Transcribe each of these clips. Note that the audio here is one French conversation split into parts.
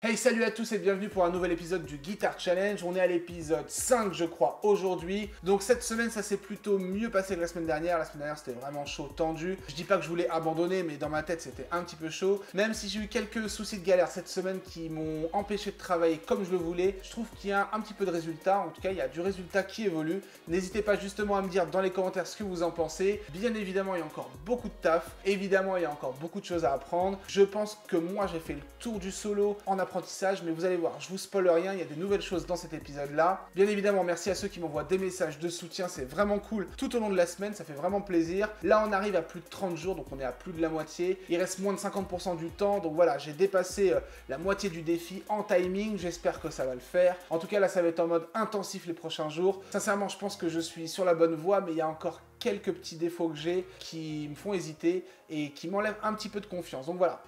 Hey, salut à tous et bienvenue pour un nouvel épisode du Guitar Challenge. On est à l'épisode 5 je crois aujourd'hui. Donc cette semaine ça s'est plutôt mieux passé que la semaine dernière. La semaine dernière c'était vraiment chaud, tendu. Je dis pas que je voulais abandonner mais dans ma tête c'était un petit peu chaud. Même si j'ai eu quelques soucis de galère cette semaine qui m'ont empêché de travailler comme je le voulais, je trouve qu'il y a un petit peu de résultat. En tout cas il y a du résultat qui évolue. N'hésitez pas justement à me dire dans les commentaires ce que vous en pensez. Bien évidemment il y a encore beaucoup de taf. Évidemment il y a encore beaucoup de choses à apprendre. Je pense que moi j'ai fait le tour du solo en apprentissage, mais vous allez voir, je vous spoil rien, il y a de nouvelles choses dans cet épisode-là. Bien évidemment, merci à ceux qui m'envoient des messages de soutien, c'est vraiment cool tout au long de la semaine, ça fait vraiment plaisir. Là, on arrive à plus de 30 jours, donc on est à plus de la moitié. Il reste moins de 50% du temps, donc voilà, j'ai dépassé la moitié du défi en timing, j'espère que ça va le faire. En tout cas, là, ça va être en mode intensif les prochains jours. Sincèrement, je pense que je suis sur la bonne voie, mais il y a encore quelques petits défauts que j'ai qui me font hésiter et qui m'enlèvent un petit peu de confiance. Donc voilà,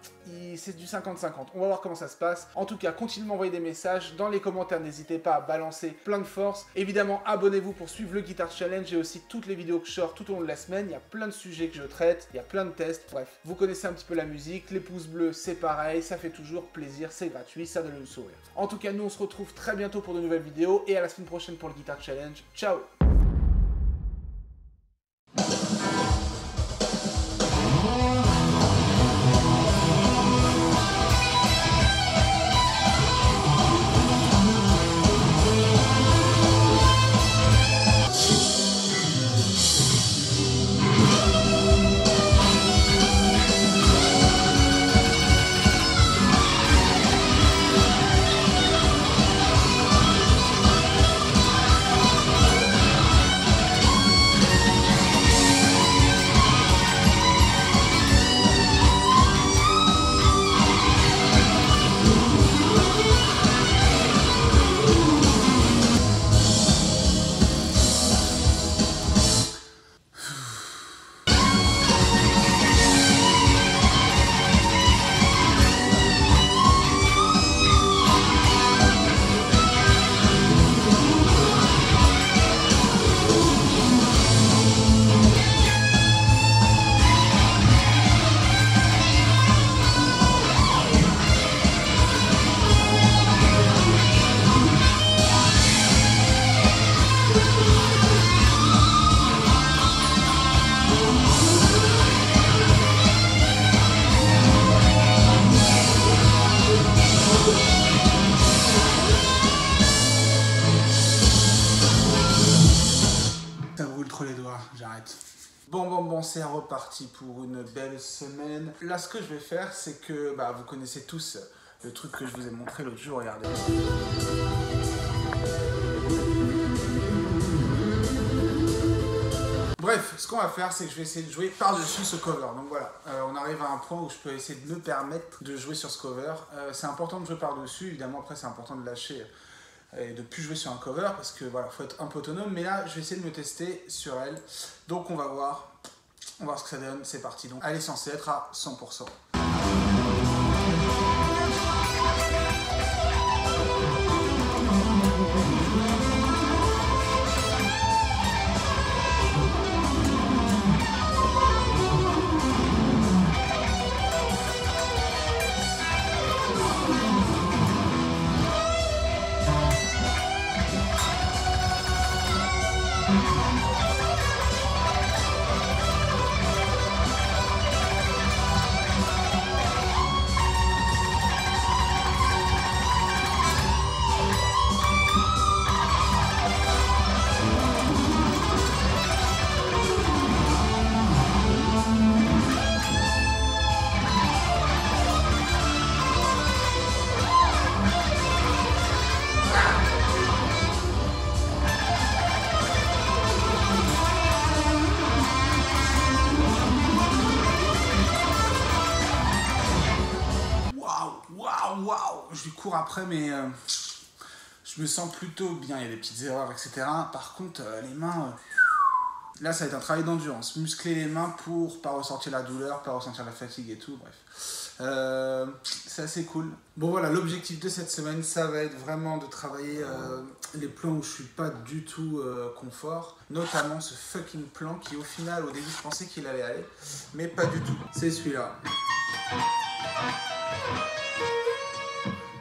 c'est du 50-50. On va voir comment ça se passe. En tout cas, continuez de m'envoyer des messages. Dans les commentaires, n'hésitez pas à balancer plein de force. Évidemment, abonnez-vous pour suivre le Guitar Challenge et aussi toutes les vidéos que je sors tout au long de la semaine. Il y a plein de sujets que je traite, il y a plein de tests. Bref, vous connaissez un petit peu la musique. Les pouces bleus, c'est pareil. Ça fait toujours plaisir, c'est gratuit, ça donne le sourire. En tout cas, nous, on se retrouve très bientôt pour de nouvelles vidéos et à la semaine prochaine pour le Guitar Challenge. Ciao! Ça brûle trop les doigts, j'arrête. Bon, c'est reparti pour une belle semaine. Là, ce que je vais faire, c'est que, vous connaissez tous le truc que je vous ai montré l'autre jour, regardez. Bref, ce qu'on va faire, c'est que je vais essayer de jouer par-dessus ce cover. Donc voilà, on arrive à un point où je peux essayer de me permettre de jouer sur ce cover. C'est important de jouer par-dessus, évidemment, après c'est important de lâcher et de plus jouer sur un cover parce que voilà, faut être un peu autonome, mais là je vais essayer de me tester sur elle, donc on va voir ce que ça donne, c'est parti. Donc elle est censée être à 100%. Waouh, je lui cours après, mais je me sens plutôt bien. Il y a des petites erreurs, etc. Par contre, les mains, là, ça va être un travail d'endurance. Muscler les mains pour pas ressentir la douleur, pas ressentir la fatigue et tout. Bref, c'est assez cool. Bon, voilà, l'objectif de cette semaine, ça va être vraiment de travailler les plans où je suis pas du tout confort. Notamment ce fucking plan qui, au final, au début, je pensais qu'il allait aller, mais pas du tout. C'est celui-là.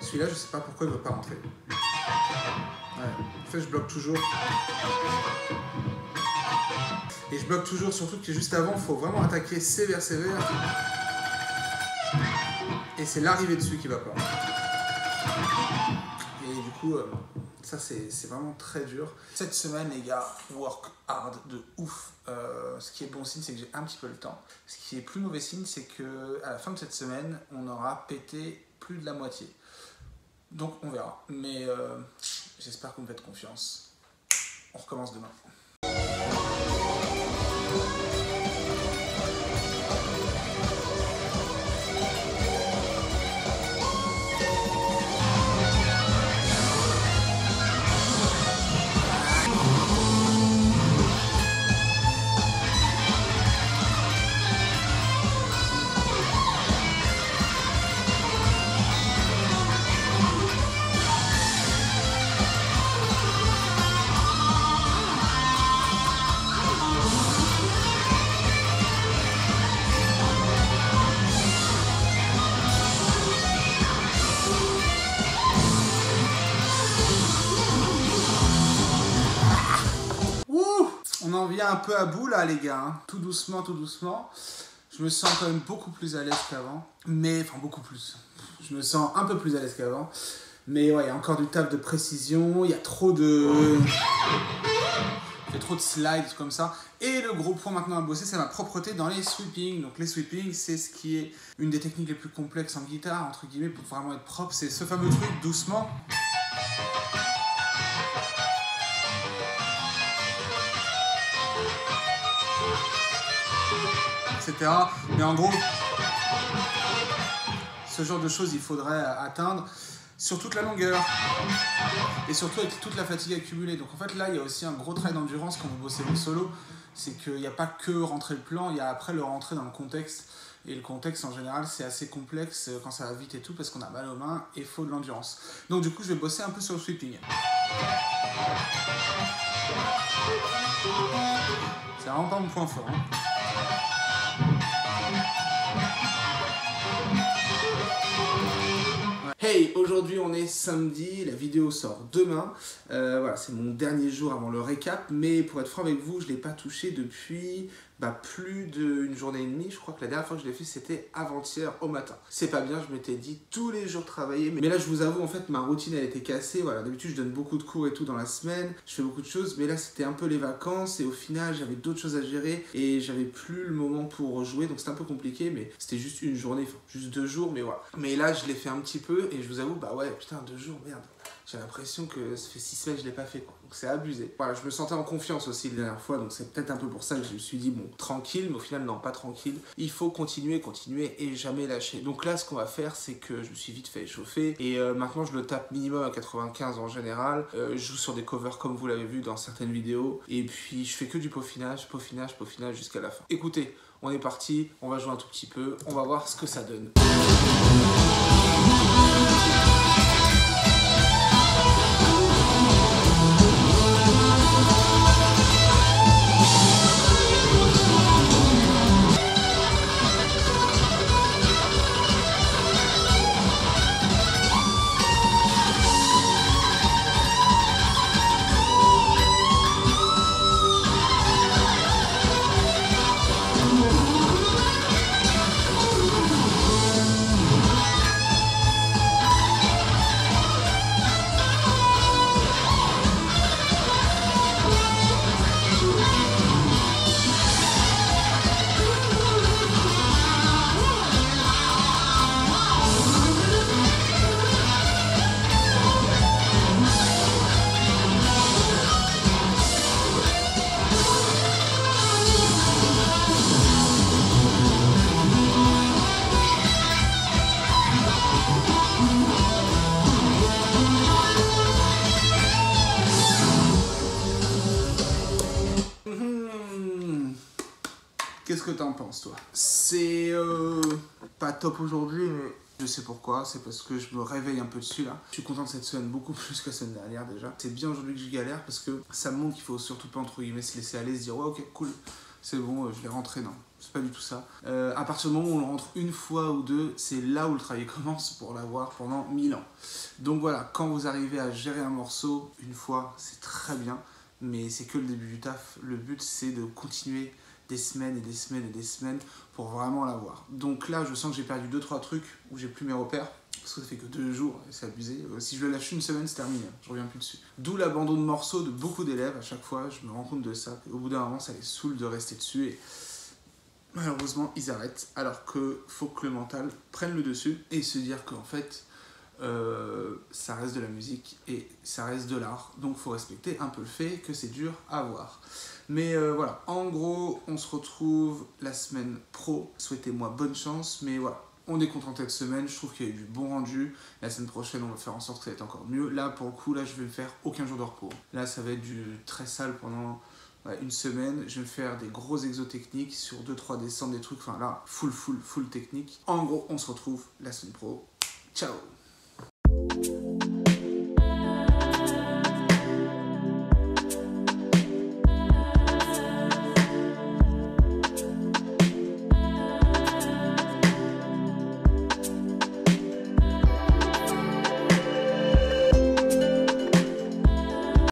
Celui-là, je sais pas pourquoi il veut pas rentrer. Ouais. En fait, je bloque toujours. Et je bloque toujours, surtout que juste avant, il faut vraiment attaquer sévère. Et c'est l'arrivée dessus qui va pas. Et du coup, ça c'est vraiment très dur. Cette semaine, les gars, work hard de ouf. Ce qui est bon signe, c'est que j'ai un petit peu le temps. Ce qui est plus mauvais signe, c'est que à la fin de cette semaine, on aura pété plus de la moitié. Donc on verra. Mais j'espère que vous me faites confiance. On recommence demain. On en vient un peu à bout là les gars, hein. Tout doucement. Je me sens quand même beaucoup plus à l'aise qu'avant. Mais, enfin beaucoup plus. Je me sens un peu plus à l'aise qu'avant. Mais ouais, il y a encore du taf de précision. Il y a trop de... slides comme ça. Et le gros point maintenant à bosser, c'est ma propreté dans les sweepings. Donc les sweepings, c'est ce qui est une des techniques les plus complexes en guitare, entre guillemets, pour vraiment être propre. C'est ce fameux truc, doucement. Etc. Mais en gros, ce genre de choses, il faudrait atteindre sur toute la longueur et surtout avec toute la fatigue accumulée. Donc en fait là, il y a aussi un gros travail d'endurance quand vous bossez le solo. C'est qu'il n'y a pas que rentrer le plan, il y a après le rentrer dans le contexte. Et le contexte en général, c'est assez complexe quand ça va vite et tout parce qu'on a mal aux mains et il faut de l'endurance. Donc du coup, je vais bosser un peu sur le sweeping. C'est vraiment pas mon point fort, hein. Hey, aujourd'hui on est samedi, la vidéo sort demain. Voilà, c'est mon dernier jour avant le récap, mais pour être franc avec vous, je ne l'ai pas touché depuis plus d'une journée et demie. Je crois que la dernière fois que je l'ai fait, c'était avant-hier au matin. C'est pas bien, je m'étais dit tous les jours travailler, mais là je vous avoue, en fait, ma routine elle était cassée. Voilà, d'habitude je donne beaucoup de cours et tout dans la semaine, je fais beaucoup de choses, mais là c'était un peu les vacances et au final j'avais d'autres choses à gérer et j'avais plus le moment pour jouer, donc c'était un peu compliqué, mais c'était juste une journée, enfin juste 2 jours, mais voilà. Mais là je l'ai fait un petit peu et je vous avoue, bah ouais, putain, 2 jours, merde. J'ai l'impression que ça fait 6 semaines que je l'ai pas fait, quoi. Donc c'est abusé. Voilà, je me sentais en confiance aussi la dernière fois, donc c'est peut-être un peu pour ça que je me suis dit, bon, tranquille, mais au final, non, pas tranquille. Il faut continuer et jamais lâcher. Donc là, ce qu'on va faire, c'est que je me suis vite fait échauffer, et maintenant, je le tape minimum à 95 en général. Je joue sur des covers comme vous l'avez vu dans certaines vidéos, et puis je fais que du peaufinage jusqu'à la fin. Écoutez, on est parti, on va jouer un tout petit peu, on va voir ce que ça donne. Qu'est-ce que t'en penses, toi? C'est pas top aujourd'hui, mais je sais pourquoi. C'est parce que je me réveille un peu dessus, là. Je suis content de cette semaine, beaucoup plus que la semaine dernière, déjà. C'est bien aujourd'hui que je galère, parce que ça me montre qu'il faut surtout pas, entre guillemets, se laisser aller, se dire « Ouais, ok, cool, c'est bon, je vais rentrer dans c'est pas du tout ça. À partir du moment où on le rentre une fois ou deux, c'est là où le travail commence pour l'avoir pendant 1000 ans. Donc voilà, quand vous arrivez à gérer un morceau une fois, c'est très bien, mais c'est que le début du taf. Le but, c'est de continuer des semaines et des semaines et des semaines pour vraiment l'avoir. Donc là, je sens que j'ai perdu 2-3 trucs où j'ai plus mes repères, parce que ça fait que 2 jours, et c'est abusé. Si je le lâche une semaine, c'est terminé, je reviens plus dessus. D'où l'abandon de morceaux de beaucoup d'élèves. À chaque fois, je me rends compte de ça. Au bout d'un moment, ça les saoule de rester dessus, et malheureusement, ils arrêtent. Alors que faut que le mental prenne le dessus, et se dire qu'en fait, ça reste de la musique, et ça reste de l'art. Donc il faut respecter un peu le fait que c'est dur à voir. Mais voilà, en gros, on se retrouve la semaine pro. Souhaitez-moi bonne chance, mais voilà. On est content cette semaine, je trouve qu'il y a eu du bon rendu. La semaine prochaine, on va faire en sorte que ça va être encore mieux. Là, pour le coup, là, je vais me faire aucun jour de repos. Là, ça va être du très sale pendant une semaine. Je vais me faire des gros exos techniques sur 2-3 descentes, des trucs. Enfin là, full technique. En gros, on se retrouve la semaine pro. Ciao!